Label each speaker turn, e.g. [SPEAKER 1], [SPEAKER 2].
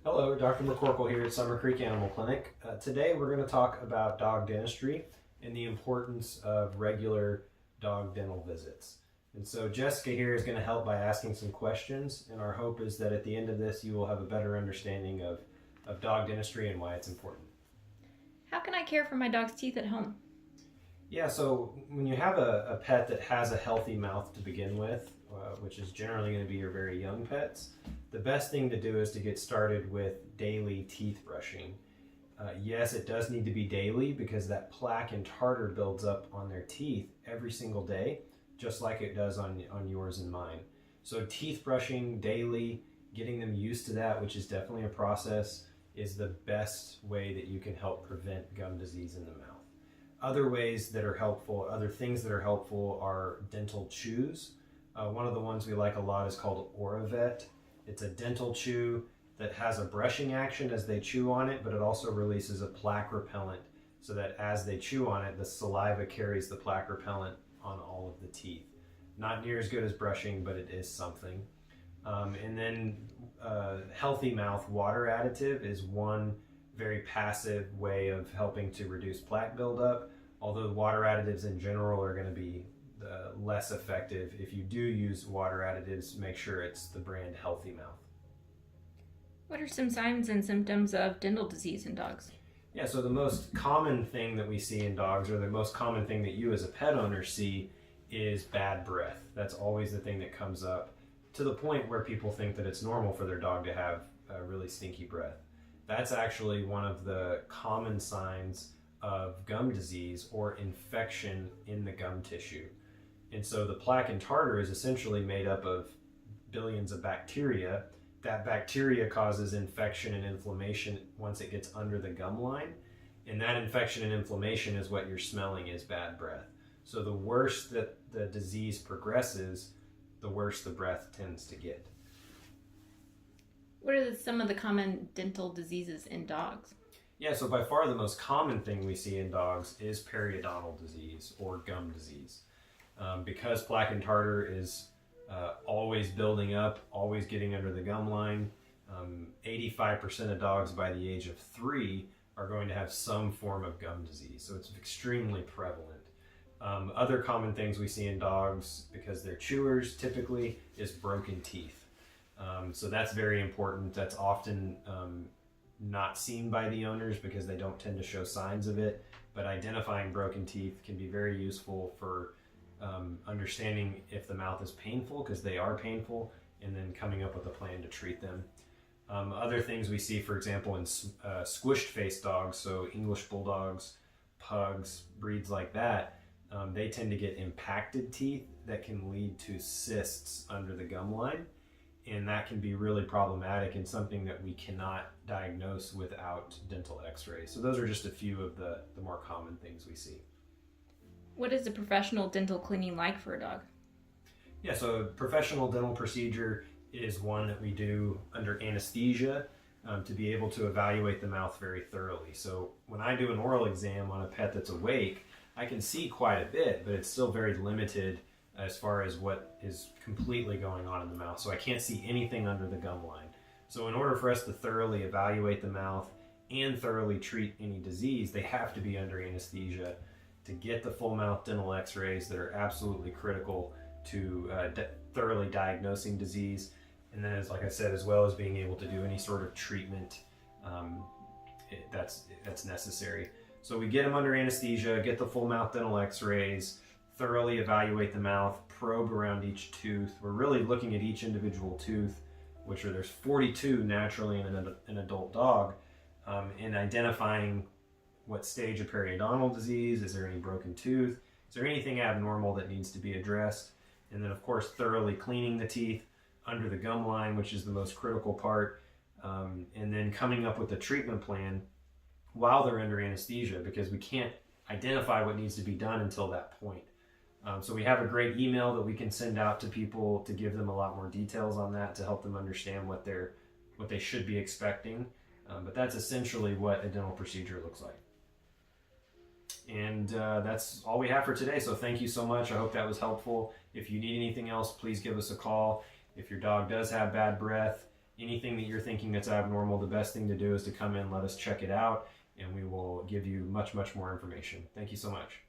[SPEAKER 1] Hello, Dr. McCorkle here at Summer Creek Animal Clinic. Today we're going to talk about dog dentistry and the importance of regular dog dental visits. And so Jessica here is going to help by asking some questions, and our hope is that at the end of this you will have a better understanding of dog dentistry and why it's important.
[SPEAKER 2] How can I care for my dog's teeth at home?
[SPEAKER 1] Yeah, so when you have a pet that has a healthy mouth to begin with, which is generally going to be your very young pets, the best thing to do is to get started with daily teeth brushing. Yes, it does need to be daily because that plaque and tartar builds up on their teeth every single day, just like it does on yours and mine. So teeth brushing daily, getting them used to that, which is definitely a process, is the best way that you can help prevent gum disease in the mouth. Other ways that are helpful, other things that are helpful are dental chews. One of the ones we like a lot is called Oravet. It's a dental chew that has a brushing action as they chew on it, but it also releases a plaque repellent so that as they chew on it, the saliva carries the plaque repellent on all of the teeth. Not near as good as brushing, but it is something. And then healthy mouth water additive is one very passive way of helping to reduce plaque buildup, although water additives in general are going to be less effective. If you do use water additives, make sure it's the brand Healthy Mouth.
[SPEAKER 2] What are some signs and symptoms of dental disease in dogs?
[SPEAKER 1] Yeah, so the most common thing that we see in dogs, or the most common thing that you as a pet owner see, is bad breath. That's always the thing that comes up, to the point where people think that it's normal for their dog to have really stinky breath. That's actually one of the common signs of gum disease or infection in the gum tissue. And so the plaque and tartar is essentially made up of billions of bacteria. That bacteria causes infection and inflammation once it gets under the gum line. And that infection and inflammation is what you're smelling is bad breath. So the worse that the disease progresses, the worse the breath tends to get.
[SPEAKER 2] What are some of the common dental diseases in dogs?
[SPEAKER 1] Yeah, so by far the most common thing we see in dogs is periodontal disease or gum disease. Because plaque and tartar is always building up, always getting under the gum line, 85% of dogs by the age of 3 are going to have some form of gum disease. So it's extremely prevalent. Other common things we see in dogs, because they're chewers typically, is broken teeth. So that's very important. That's often not seen by the owners because they don't tend to show signs of it. But identifying broken teeth can be very useful for understanding if the mouth is painful, because they are painful, and then coming up with a plan to treat them. Other things we see, for example, in squished face dogs, so English bulldogs, pugs, breeds like that, they tend to get impacted teeth that can lead to cysts under the gum line. And that can be really problematic and something that we cannot diagnose without dental x-rays. So those are just a few of the more common things we see.
[SPEAKER 2] What is a professional dental cleaning like for a dog?
[SPEAKER 1] Yeah, so a professional dental procedure is one that we do under anesthesia to be able to evaluate the mouth very thoroughly. So when I do an oral exam on a pet that's awake, I can see quite a bit, but it's still very limited as far as what is completely going on in the mouth. So I can't see anything under the gum line. So in order for us to thoroughly evaluate the mouth and thoroughly treat any disease, they have to be under anesthesia to get the full mouth dental x-rays that are absolutely critical to thoroughly diagnosing disease. And then, like I said, as well as being able to do any sort of treatment that's necessary. So we get them under anesthesia, get the full mouth dental x-rays, thoroughly evaluate the mouth, probe around each tooth. We're really looking at each individual tooth, which there's 42 naturally in an adult dog, and identifying what stage of periodontal disease, is there any broken tooth, is there anything abnormal that needs to be addressed, and then of course thoroughly cleaning the teeth under the gum line, which is the most critical part, and then coming up with a treatment plan while they're under anesthesia, because we can't identify what needs to be done until that point. So we have a great email that we can send out to people to give them a lot more details on that to help them understand what they should be expecting. But that's essentially what a dental procedure looks like. And that's all we have for today. So thank you so much. I hope that was helpful. If you need anything else, please give us a call. If your dog does have bad breath anything that you're thinking that's abnormal, the best thing to do is to come in, let us check it out, and we will give you much, much more information. Thank you so much.